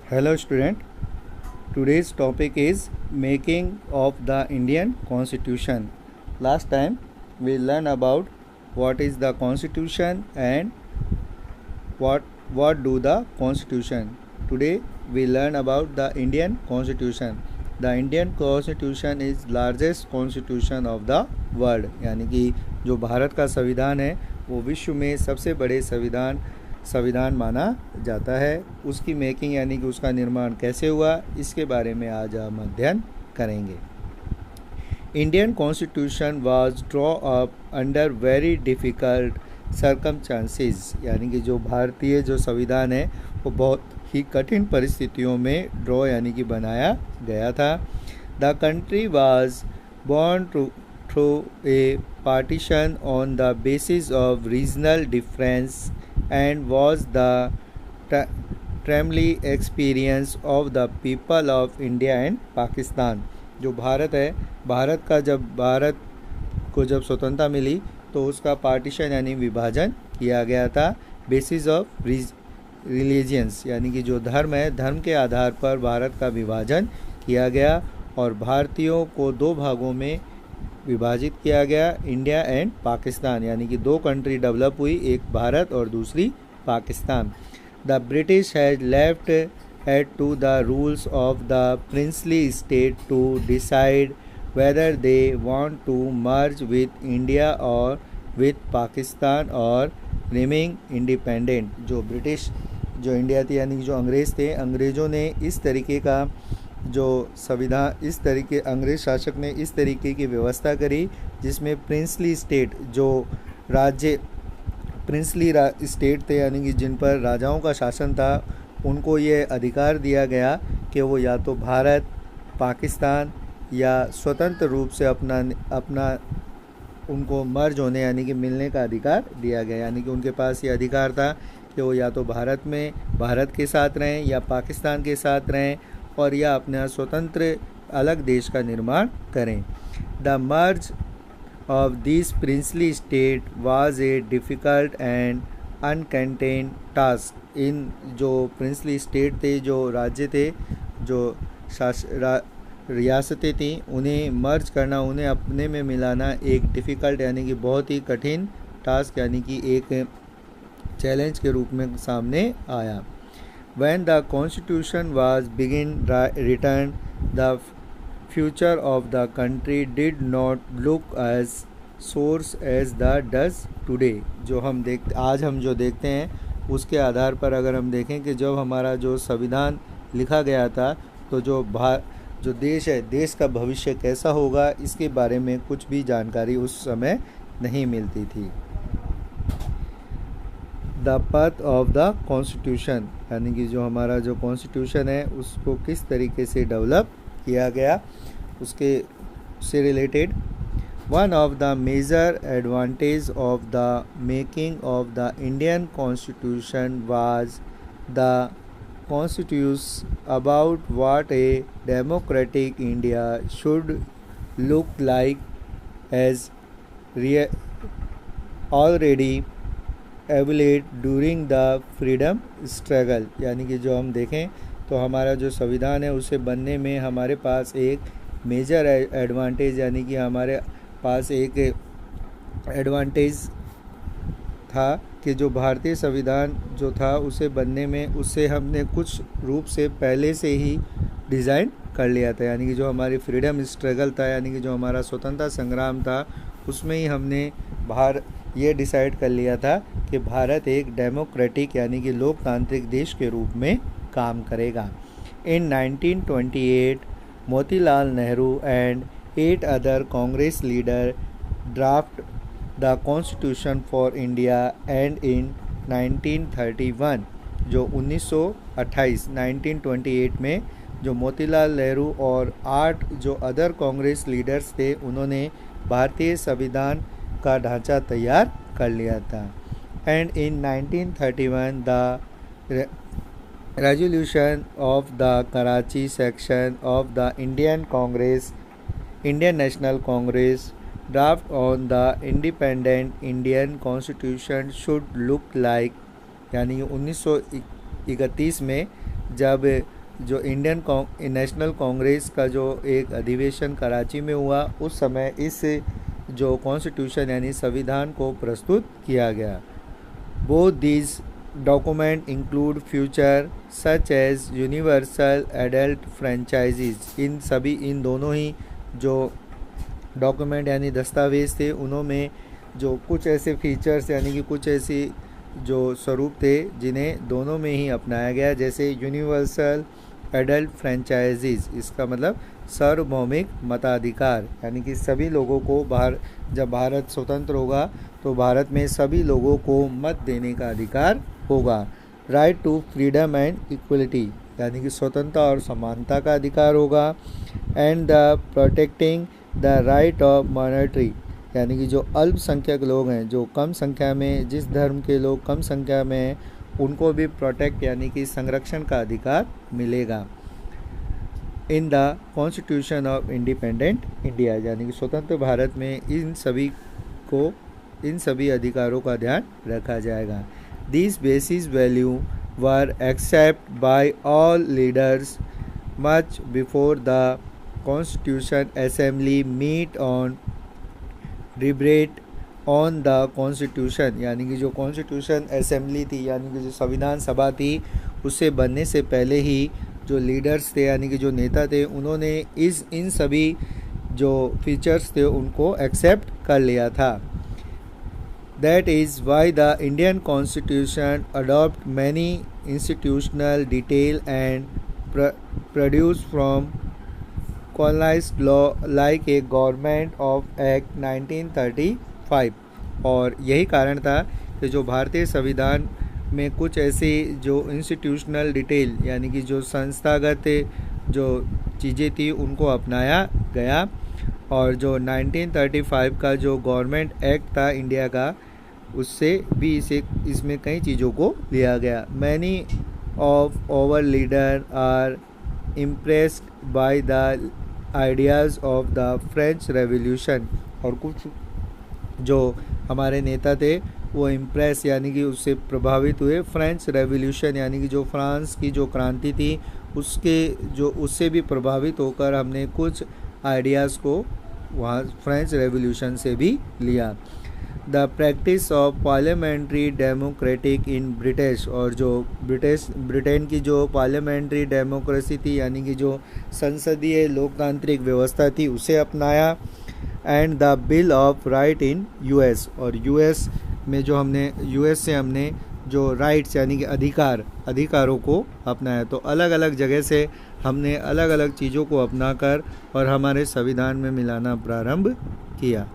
Hello student, today's topic is making of the Indian Constitution. Last time we learned about what is the Constitution and what do the Constitution. Today we learn about the Indian Constitution. The Indian Constitution is largest constitution of the world, यानी कि जो भारत का संविधान है वो विश्व में सबसे बड़े संविधान माना जाता है। उसकी मेकिंग यानी कि उसका निर्माण कैसे हुआ, इसके बारे में आज हम अध्ययन करेंगे। Indian constitution was draw up under very difficult circumstances, यानी कि जो भारतीय जो संविधान है वो बहुत ही कठिन परिस्थितियों में ड्रॉ यानी कि बनाया गया था। The country was born through a partition on the basis of regional difference and was the timely experience of the people of India and Pakistan। जो भारत है, भारत को जब स्वतंत्रता मिली तो उसका पार्टीशन यानी विभाजन किया गया था बेसिस ऑफ रिलीजियंस, यानी कि जो धर्म है, धर्म के आधार पर भारत का विभाजन किया गया और भारतीयों को दो भागों में विभाजित किया गया, इंडिया एंड पाकिस्तान, यानी कि दो कंट्री डेवलप हुई, एक भारत और दूसरी Pakistan. The British has left it to the rules of the princely state to decide whether they want to merge with India और विथ पाकिस्तान और रिमेन इंडिपेंडेंट। जो ब्रिटिश जो इंडिया थी यानी कि जो अंग्रेज़ थे, अंग्रेज़ों ने इस तरीके का जो संविधान अंग्रेज शासक ने इस तरीके की व्यवस्था करी जिसमें प्रिंसली स्टेट जो राज्य प्रिंसली स्टेट थे यानी कि जिन पर राजाओं का शासन था, उनको ये अधिकार दिया गया कि वो या तो भारत, पाकिस्तान या स्वतंत्र रूप से अपना उनको मर्ज होने यानी कि मिलने का अधिकार दिया गया, यानी कि उनके पास ये अधिकार था कि वो या तो भारत के साथ रहें या पाकिस्तान के साथ रहें और या अपना स्वतंत्र अलग देश का निर्माण करें। The merge of this princely state was a difficult and uncontained task. इन जो प्रिंसली स्टेट थे, जो राज्य थे, जो रियासतें थीं, उन्हें मर्ज करना, उन्हें अपने में मिलाना एक डिफ़िकल्ट यानी कि बहुत ही कठिन टास्क यानी कि एक चैलेंज के रूप में सामने आया। When the Constitution was written, the future of the country did not look as source as the does today। आज हम जो देखते हैं उसके आधार पर अगर हम देखें कि जब हमारा जो संविधान लिखा गया था तो जो देश है, देश का भविष्य कैसा होगा, इसके बारे में कुछ भी जानकारी उस समय नहीं मिलती थी। The path of the constitution, यानी कि जो हमारा जो कॉन्स्टिट्यूशन है उसको किस तरीके से डेवलप किया गया उसके से related. One of the major advantage of the making of the Indian constitution was the constitution about what a democratic India should look like as already evolved during the freedom struggle, यानी कि जो हम देखें तो हमारा जो संविधान है उसे बनने में हमारे पास एक मेजर एडवांटेज यानी कि हमारे पास एक एडवांटेज था कि जो भारतीय संविधान जो था उसे बनने में उससे हमने कुछ रूप से पहले से ही डिज़ाइन कर लिया था, यानी कि जो हमारी फ्रीडम स्ट्रगल था यानी कि जो हमारा स्वतंत्रता संग्राम था उसमें ही हमने ये डिसाइड कर लिया था कि भारत एक डेमोक्रेटिक यानी कि लोकतांत्रिक देश के रूप में काम करेगा। इन 1928 Motilal Nehru and 8 other Congress leader draft the constitution for India and in 1931 जो 1928 में जो मोतीलाल नेहरू और 8 जो अदर कांग्रेस लीडर्स थे उन्होंने भारतीय संविधान का ढांचा तैयार कर लिया था। And in 1931 the resolution of the Karachi section of the Indian national Congress draft on the independent Indian constitution should look like, यानी 1931 में जब जो इंडियन नेशनल कांग्रेस का जो एक अधिवेशन कराची में हुआ, उस समय इस जो कॉन्स्टिट्यूशन यानी संविधान को प्रस्तुत किया गया। Both these document include future such as universal adult franchises. इन दोनों ही जो डॉक्यूमेंट यानी दस्तावेज़ थे, उनमें जो कुछ ऐसे फीचर्स यानी कि कुछ ऐसी जो स्वरूप थे जिन्हें दोनों में ही अपनाया गया, जैसे यूनिवर्सल एडल्ट फ्रेंचाइजीज, इसका मतलब सार्वभौमिक मताधिकार, यानी कि सभी लोगों को जब भारत स्वतंत्र होगा तो भारत में सभी लोगों को मत देने का अधिकार होगा। Right to freedom and equality, यानी कि स्वतंत्रता और समानता का अधिकार होगा। And the protecting the right of minority, यानी कि जो अल्पसंख्यक लोग हैं, जो कम संख्या में, जिस धर्म के लोग कम संख्या में हैं, उनको भी प्रोटेक्ट यानी कि संरक्षण का अधिकार मिलेगा। In the constitution of independent India, यानी कि स्वतंत्र भारत में इन सभी अधिकारों का ध्यान रखा जाएगा। This basis value were accept by all leaders much before the constitution assembly meet on debate on the constitution, यानी कि जो कॉन्स्टिट्यूशन असेंबली थी यानी कि जो संविधान सभा थी, उससे बनने से पहले ही जो लीडर्स थे यानी कि जो नेता थे, उन्होंने इन सभी जो फीचर्स थे उनको एक्सेप्ट कर लिया था। That is why the Indian constitution adopt many institutional detail and produce from colonised law like a government of act 1935। और यही कारण था कि जो भारतीय संविधान में कुछ ऐसी जो इंस्टीट्यूशनल डिटेल यानी कि जो संस्थागत जो चीज़ें थी उनको अपनाया गया, और जो 1935 का जो गवर्नमेंट एक्ट था इंडिया का, उससे भी इसमें कई चीज़ों को लिया गया। Many of our leader are impressed by the ideas of the French revolution, और कुछ जो हमारे नेता थे वो इम्प्रेस यानी कि उससे प्रभावित हुए फ्रेंच रेवोल्यूशन यानी कि जो फ्रांस की जो क्रांति थी उससे भी प्रभावित होकर हमने कुछ आइडियाज़ को वहाँ फ्रेंच रेवोल्यूशन से भी लिया। The practice of parliamentary democratic in British, और जो ब्रिटेन की जो पार्लियामेंट्री डेमोक्रेसी थी यानी कि जो संसदीय लोकतांत्रिक व्यवस्था थी उसे अपनाया। And the bill of right in US, और यूएस से हमने जो राइट्स यानी कि अधिकारों को अपनाया। तो अलग अलग जगह से हमने अलग अलग चीज़ों को अपनाकर और हमारे संविधान में मिलाना प्रारंभ किया।